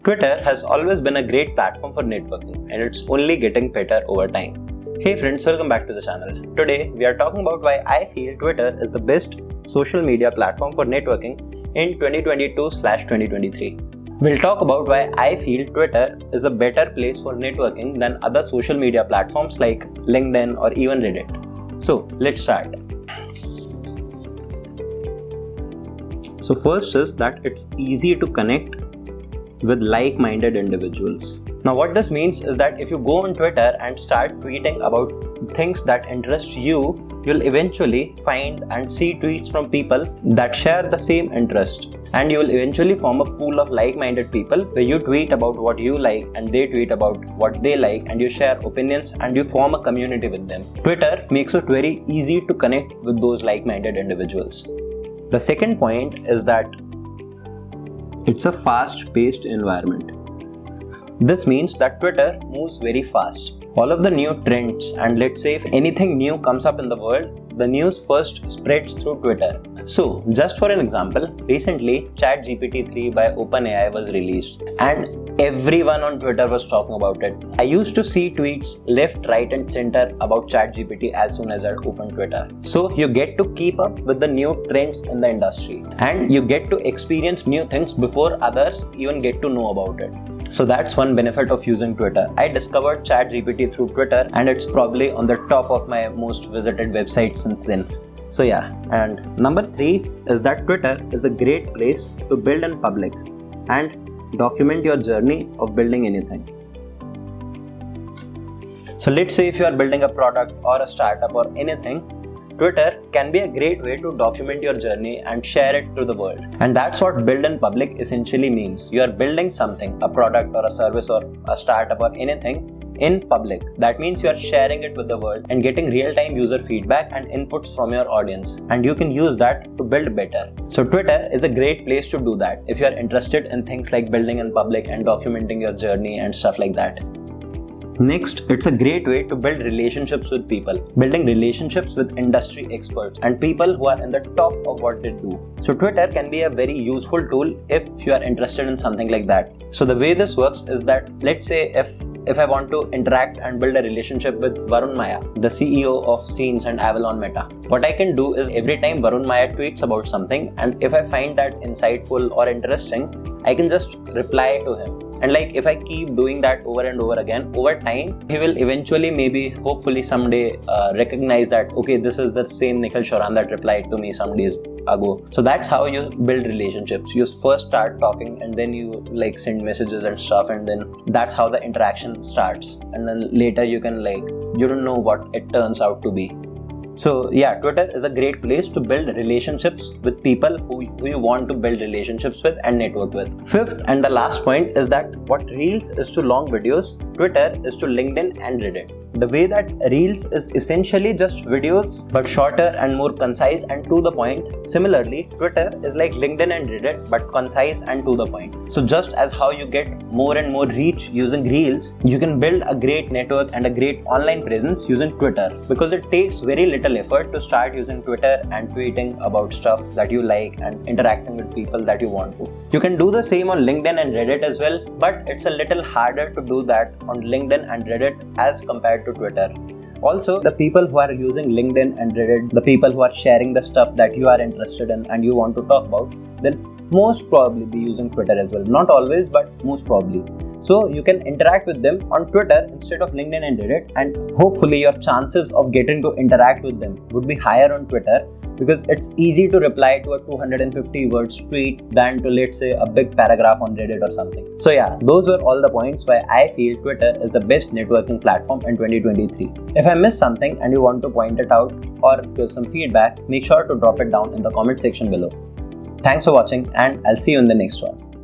Twitter has always been a great platform for networking and it's only getting better over time. Hey friends, welcome back to the channel. Today we are talking about why I feel Twitter is the best social media platform for networking in 2022/2023. We'll talk about why I feel Twitter is a better place for networking than other social media platforms like LinkedIn or even Reddit. So let's start. So first is that it's easy to connect with like-minded individuals. Now what this means is that if you go on Twitter and start tweeting about things that interest you, you'll eventually find and see tweets from people that share the same interest, and you will eventually form a pool of like-minded people where you tweet about what you like and they tweet about what they like, and you share opinions and you form a community with them. Twitter makes it very easy to connect with those like-minded individuals. The second point is that it's a fast-paced environment. This means that Twitter moves very fast. All of the new trends, and let's say if anything new comes up in the world, the news first spreads through Twitter. So, just for an example, recently ChatGPT 3 by OpenAI was released and everyone on Twitter was talking about it. I used to see tweets left, right and center about ChatGPT as soon as I opened Twitter. So, you get to keep up with the new trends in the industry and you get to experience new things before others even get to know about it. So that's one benefit of using Twitter. I discovered ChatGPT through Twitter and it's probably on the top of my most visited websites since then. So yeah, and number 3 is that Twitter is a great place to build in public and document your journey of building anything. So let's say if you are building a product or a startup or anything, Twitter can be a great way to document your journey and share it to the world. And that's what build in public essentially means. You are building something, a product or a service or a startup or anything in public. That means you are sharing it with the world and getting real-time user feedback and inputs from your audience. And you can use that to build better. So Twitter is a great place to do that if you are interested in things like building in public and documenting your journey and stuff like that. Next, it's a great way to build relationships with people. Building relationships with industry experts and people who are in the top of what they do. So Twitter can be a very useful tool if you are interested in something like that. So the way this works is that, let's say if I want to interact and build a relationship with Varun Maya, the CEO of Scenes and Avalon Meta, what I can do is every time Varun Maya tweets about something, and if I find that insightful or interesting, I can just reply to him. And like if I keep doing that over and over again, over time, he will eventually maybe, hopefully someday recognize that, okay, this is the same Nikhil Sheoran that replied to me some days ago. So that's how you build relationships. You first start talking and then you like send messages and stuff, and then that's how the interaction starts. And then later you can you don't know what it turns out to be. So yeah, Twitter is a great place to build relationships with people who you want to build relationships with and network with. Fifth and the last point is that what Reels is to long videos, Twitter is to LinkedIn and Reddit. The way that Reels is essentially just videos but shorter and more concise and to the point. Similarly, Twitter is like LinkedIn and Reddit but concise and to the point. So just as how you get more and more reach using Reels, you can build a great network and a great online presence using Twitter, because it takes very little effort to start using Twitter and tweeting about stuff that you like and interacting with people that you want to. You can do the same on LinkedIn and Reddit as well, but it's a little harder to do that on LinkedIn and Reddit as compared to Twitter. Also, the people who are using LinkedIn and Reddit, the people who are sharing the stuff that you are interested in and you want to talk about, then most probably be using Twitter as well. Not always, but most probably. So you can interact with them on Twitter instead of LinkedIn and Reddit, and hopefully your chances of getting to interact with them would be higher on Twitter, because it's easy to reply to a 250 words tweet than to, let's say, a big paragraph on Reddit or something. So yeah, those were all the points why I feel Twitter is the best networking platform in 2023. If I missed something and you want to point it out or give some feedback, make sure to drop it down in the comment section below. Thanks for watching and I'll see you in the next one.